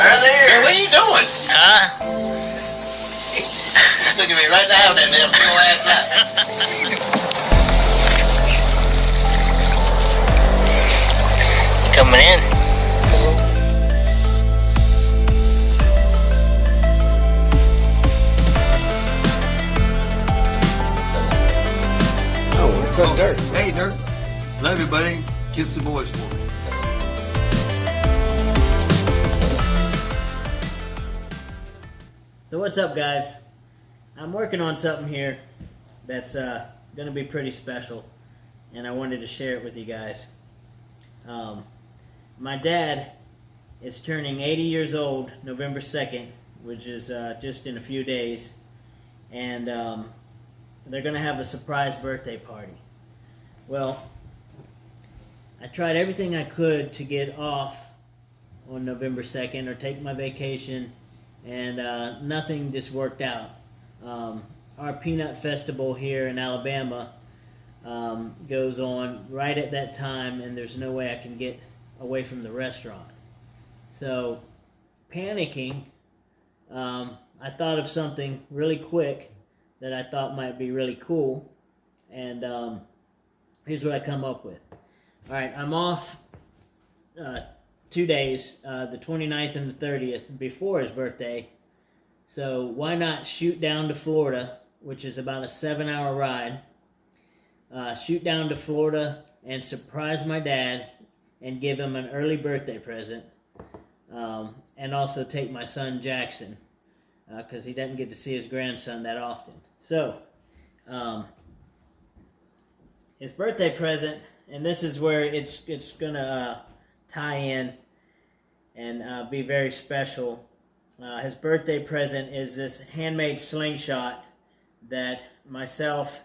there. What are you doing? Huh? Look at me right now, that damn little ass now. Coming in. Oh, what's up, Dirt? Hey, Dirt. Love you, buddy. Kiss the boys for me. So what's up, guys? I'm working on something here that's going to be pretty special, and I wanted to share it with you guys. My dad is turning 80 years old November 2nd, which is just in a few days, and they're going to have a surprise birthday party. Well, I tried everything I could to get off on November 2nd or take my vacation, and nothing just worked out. Our peanut festival here in Alabama goes on right at that time, and there's no way I can get away from the restaurant. So, panicking, I thought of something really quick that I thought might be really cool, and here's what I come up with. Alright, I'm off 2 days, the 29th and the 30th, before his birthday. So why not shoot down to Florida, which is about a 7-hour ride. Shoot down to Florida and surprise my dad and give him an early birthday present. And also take my son Jackson, because he doesn't get to see his grandson that often. So, his birthday present, and this is where it's going to tie in and be very special. His birthday present is this handmade slingshot that myself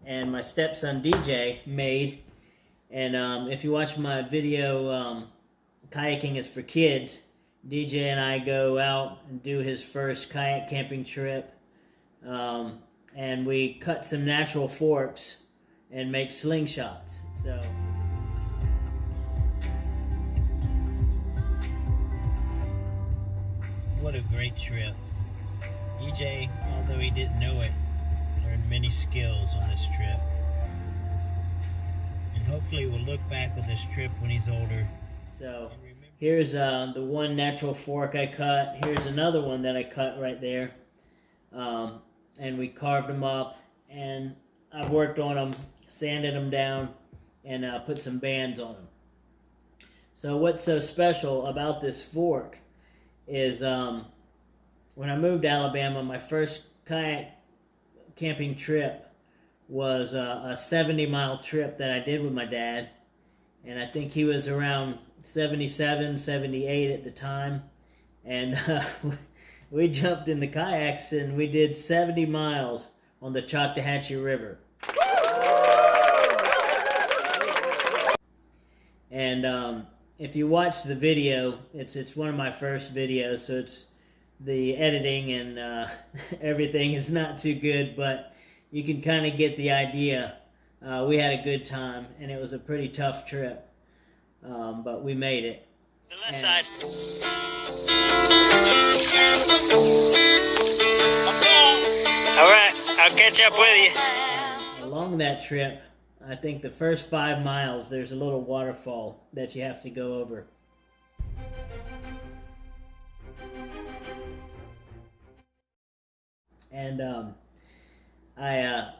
and my stepson DJ made. And if you watch my video, Kayaking is for Kids, DJ and I go out and do his first kayak camping trip. And we cut some natural forks and make slingshots. So what a great trip. EJ, although he didn't know it, learned many skills on this trip. And hopefully we'll look back on this trip when he's older. So here's the one natural fork I cut. Here's another one that I cut right there. And we carved them up, and I've worked on them, sanded them down, and put some bands on them. So what's so special about this fork is when I moved to Alabama, my first kayak camping trip was a 70-mile trip that I did with my dad, and I think he was around 77, 78 at the time, and we jumped in the kayaks and we did 70 miles on the Chattahoochee River. And if you watch the video, it's one of my first videos, so it's the editing and everything is not too good, but you can kind of get the idea. We had a good time, and it was a pretty tough trip, but we made it. The left side. All right, I'll catch up with you. Along that trip, I think the first 5 miles, there's a little waterfall that you have to go over. And I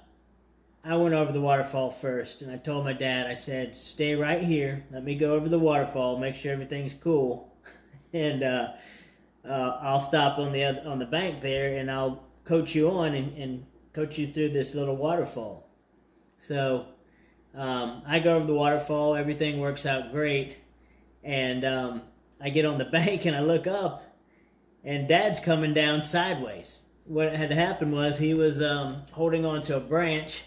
went over the waterfall first, and I told my dad, I said, stay right here, let me go over the waterfall, make sure everything's cool, and I'll stop on the bank there, and I'll coach you on and coach you through this little waterfall. So I go over the waterfall, everything works out great, and I get on the bank and I look up, and Dad's coming down sideways. What had happened was he was holding on to a branch,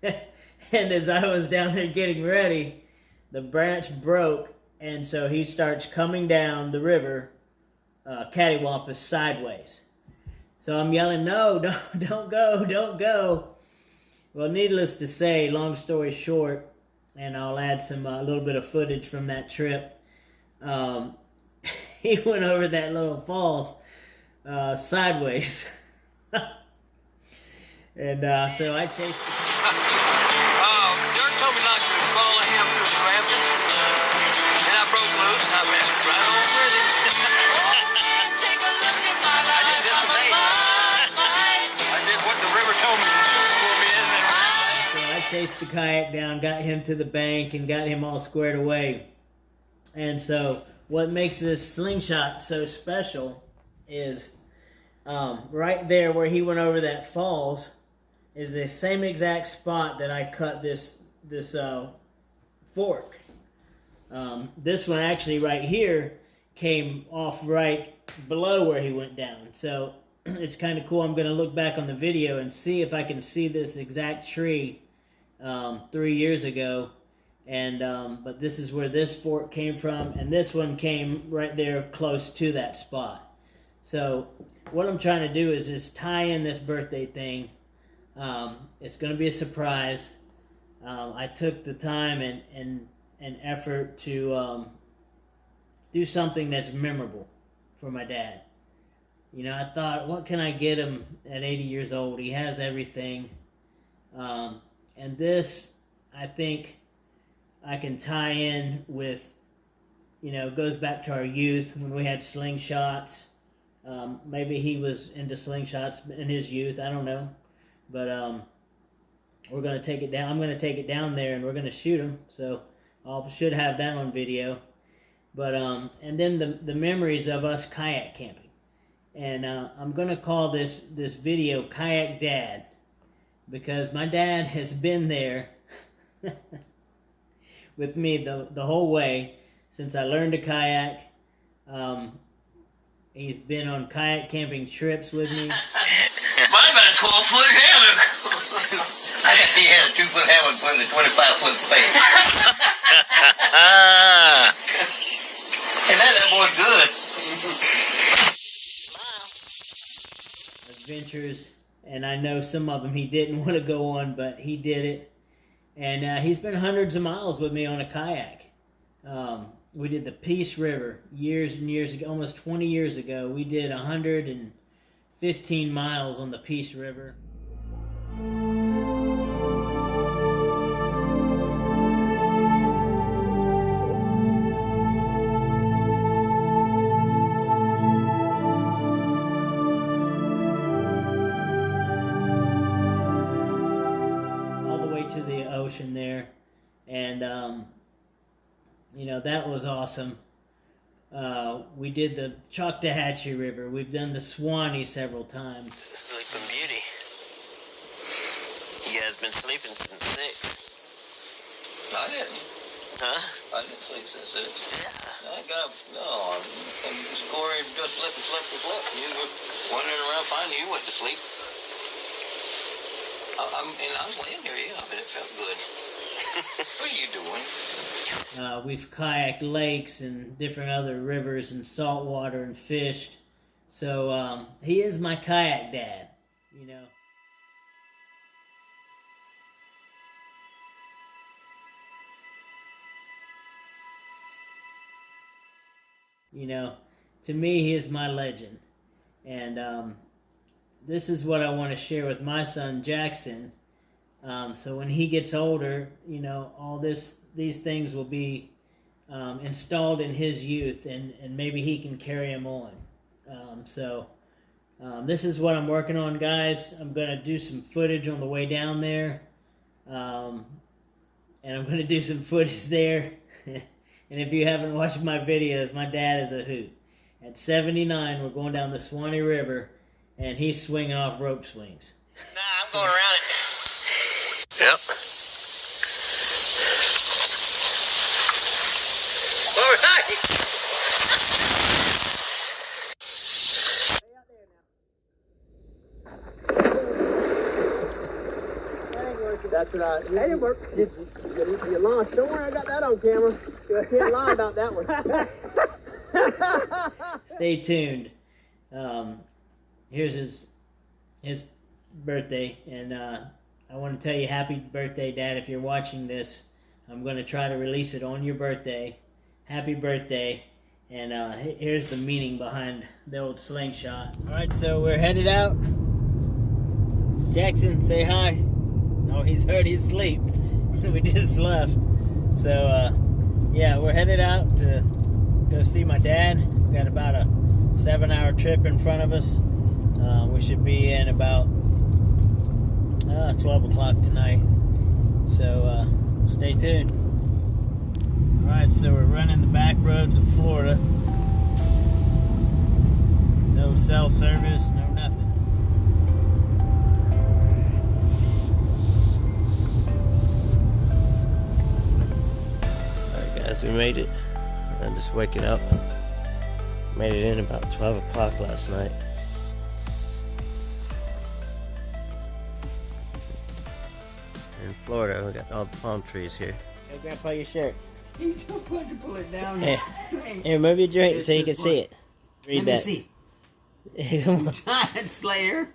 and as I was down there getting ready, the branch broke, and so he starts coming down the river, cattywampus sideways. So I'm yelling, no, don't go, don't go. Well, needless to say, long story short, and I'll add some a little bit of footage from that trip. he went over that little falls sideways. And so I chased. Dirk told me not to follow him through the rapids, and I broke loose and I messed right on with him. I just disobeyed. I did what the river told me for me, isn't it? So I chased the kayak down, got him to the bank, and got him all squared away. And so what makes this slingshot so special is right there where he went over that falls is the same exact spot that I cut this fork. This one actually right here came off right below where he went down. So it's kind of cool. I'm going to look back on the video and see if I can see this exact tree 3 years ago. And but this is where this fork came from, and this one came right there close to that spot. So what I'm trying to do is just tie in this birthday thing. It's going to be a surprise. I took the time and effort to do something that's memorable for my dad. You know, I thought, what can I get him at 80 years old? He has everything. And this, I think, I can tie in with, you know, goes back to our youth when we had slingshots. Maybe he was into slingshots in his youth. I don't know. But we're going to take it down. I'm going to take it down there and we're going to shoot him. So I should have that on video. But and then the memories of us kayak camping. And I'm going to call this video Kayak Dad, because my dad has been there with me the whole way since I learned to kayak. He's been on kayak camping trips with me. Mine got a 12-foot hammock. He had a 2-foot hammock putting a 25-foot space. And that boy's good. Adventures, and I know some of them he didn't want to go on, but he did it. And he's been hundreds of miles with me on a kayak. We did the Peace River years and years ago, almost 20 years ago. We did 115 miles on the Peace River. All the way to the ocean there. And you know, that was awesome. We did the Choctawhatchee River. We've done the Swanee several times. Sleeping Beauty. You guys been sleeping since 6. I didn't. Huh? I didn't sleep since 6. Yeah. I got Corey just slept and slept and slept. You were wandering around finding you went to sleep. I was laying here, yeah, but it felt good. What are you doing? We've kayaked lakes and different other rivers and saltwater and fished. So he is my kayak dad, you know. You know, to me, he is my legend. And this is what I want to share with my son, Jackson. So when he gets older, you know, all these things will be installed in his youth, and maybe he can carry them on. This is what I'm working on, guys. I'm going to do some footage on the way down there. And I'm going to do some footage there. And if you haven't watched my videos, my dad is a hoot. At 79, we're going down the Swanee River, and he's swinging off rope swings. Nah, I'm going around it. Yep. All right. That's right. That didn't work. You launched. Don't worry, I got that on camera. I can't lie about that one. Stay tuned. Here's his birthday, and I want to tell you happy birthday, Dad. If you're watching this, I'm going to try to release it on your birthday. Happy birthday, And here's the meaning behind the old slingshot. All right, so we're headed out. Jackson, say hi. Oh, he's already asleep. We just left. So, yeah, we're headed out to go see my dad. We've got about a 7-hour trip in front of us. We should be in about 12 o'clock tonight. So, stay tuned. Alright, so we're running the back roads of Florida. No cell service, no nothing. Alright guys, we made it. I'm just waking up. Made it in about 12 o'clock last night. In Florida, we got all the palm trees here. Hey Grandpa, your shirt. You don't want to pull it down. Hey, here, move your drink so you can see it. Read that. See. Do Giant Slayer.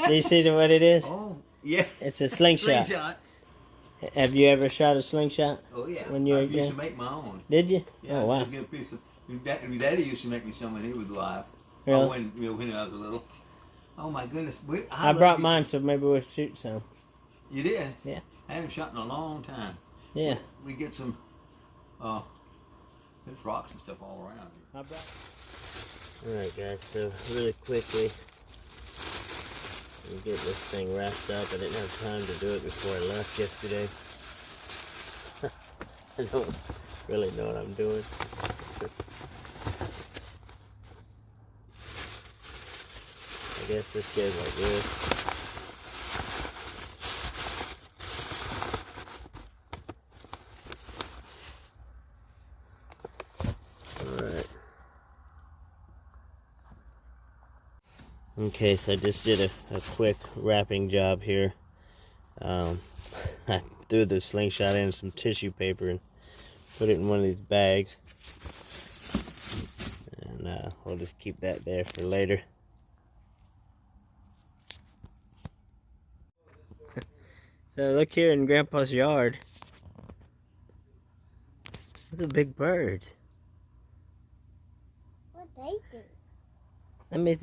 you see what it is? Oh, yeah. It's a slingshot. Have you ever shot a slingshot? Oh, yeah. When you were I used young? to make my own. Did you? Yeah, Oh, wow. I'd get a piece of, your daddy used to make me some when he was alive. Really? Oh, when I was little. Oh, my goodness. I brought mine, so maybe we'll shoot some. You did? Yeah. I haven't shot in a long time. Yeah. We get some, there's rocks and stuff all around here. Alright guys, so really quickly, we'll get this thing wrapped up. I didn't have time to do it before I left yesterday. I don't really know what I'm doing. I guess this goes like this. Alright. Okay, so I just did a quick wrapping job here. I threw the slingshot in some tissue paper and put it in one of these bags. And we'll just keep that there for later. So look here in Grandpa's yard. That's a big bird. What they do? Let me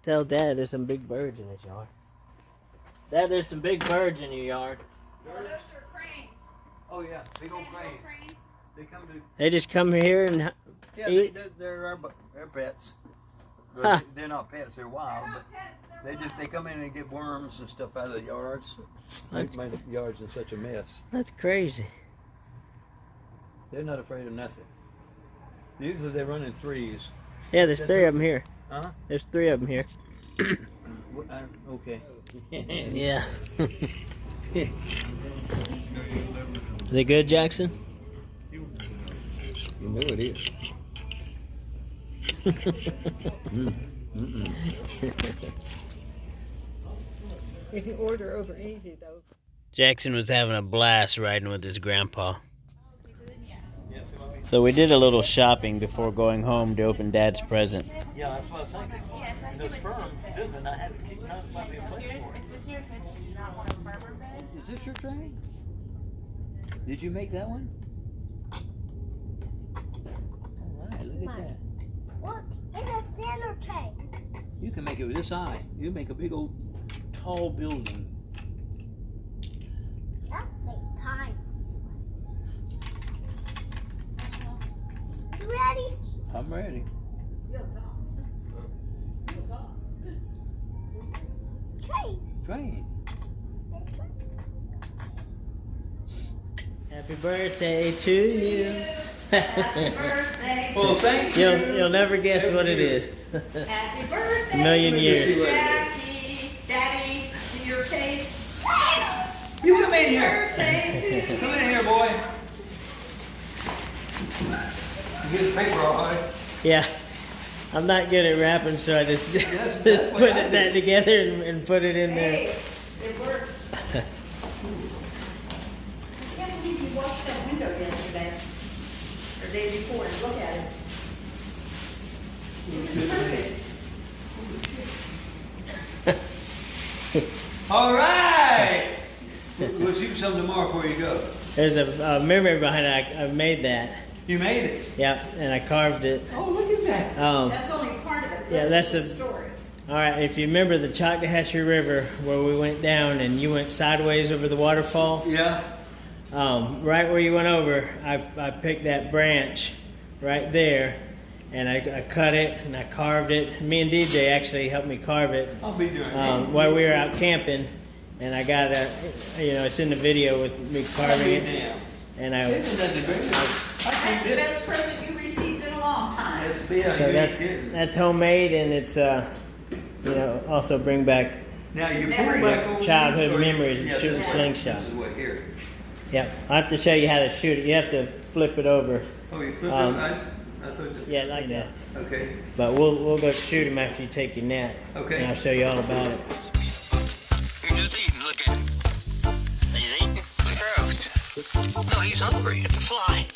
tell Dad there's some big birds in his yard. Dad, there's some big birds in your yard. Oh, those are cranes. Oh, yeah. Big old Big old cranes. They come to... They just come here and Yeah, eat? they're our pets. But Huh. they're not pets, they're wild. But they come in and get worms and stuff out of the yards. Make my yard's in such a mess. That's crazy. They're not afraid of nothing. Usually they run in threes. Yeah, there's 3 of them here. Huh? There's 3 of them here. Okay. Yeah. Is it good, Jackson? You know it is. If you order over easy, though. Jackson was having a blast riding with his grandpa. So we did a little shopping before going home to open Dad's present. Yeah, that's what I was thinking. And the firm didn't, and I had to keep trying to find me a place for it. Is this your train? Did you make that one? All right, look at that. Look, it's a standard tray. You can make it this high. You make a big old tall building. That's big time. You ready? I'm ready. Tray. Train. Happy birthday to you. Happy birthday. Well, thank you. You'll never guess what it is. Happy birthday. Million years. Jackie, Daddy, in your case. You come in here. Birthday to you. Come in here, boy. You get the paper all right. Yeah. I'm not good at wrapping, so I just that's put what I that together and put it in there. Hey, it works. I can't believe you washed that window yesterday, or day before, and look at it. It was perfect. All right. We'll shoot some tomorrow before you go. There's a memory behind it. I made that. You made it. Yep, and I carved it. Oh, look at that. That's only part of it. Yeah, that's the a- story. All right, if you remember the Choctahatchee River where we went down and you went sideways over the waterfall, Yeah. right where you went over, I picked that branch right there, and I cut it and I carved it. Me and DJ actually helped me carve it I'll be doing while we were out camping, and I got it's in the video with me carving it, Damn. and I. This is the greatest. I That's think the this. best present you received in a long time. That's big. So that's homemade, and it's also bring back Now you pull Memories. back over childhood or- memories of yeah, shooting this- slingshot. This is what here. Yep, I have to show you how to shoot it. You have to flip it over. Oh, you flip Um, it. I thought you. Yeah, like that. Okay. But we'll go shoot him after you take your net. Okay. And I'll show you all about it. He's just eating. Look at him. He's eating? It's gross. No, he's hungry. It's a fly.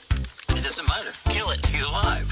It doesn't matter. Kill it. He's alive.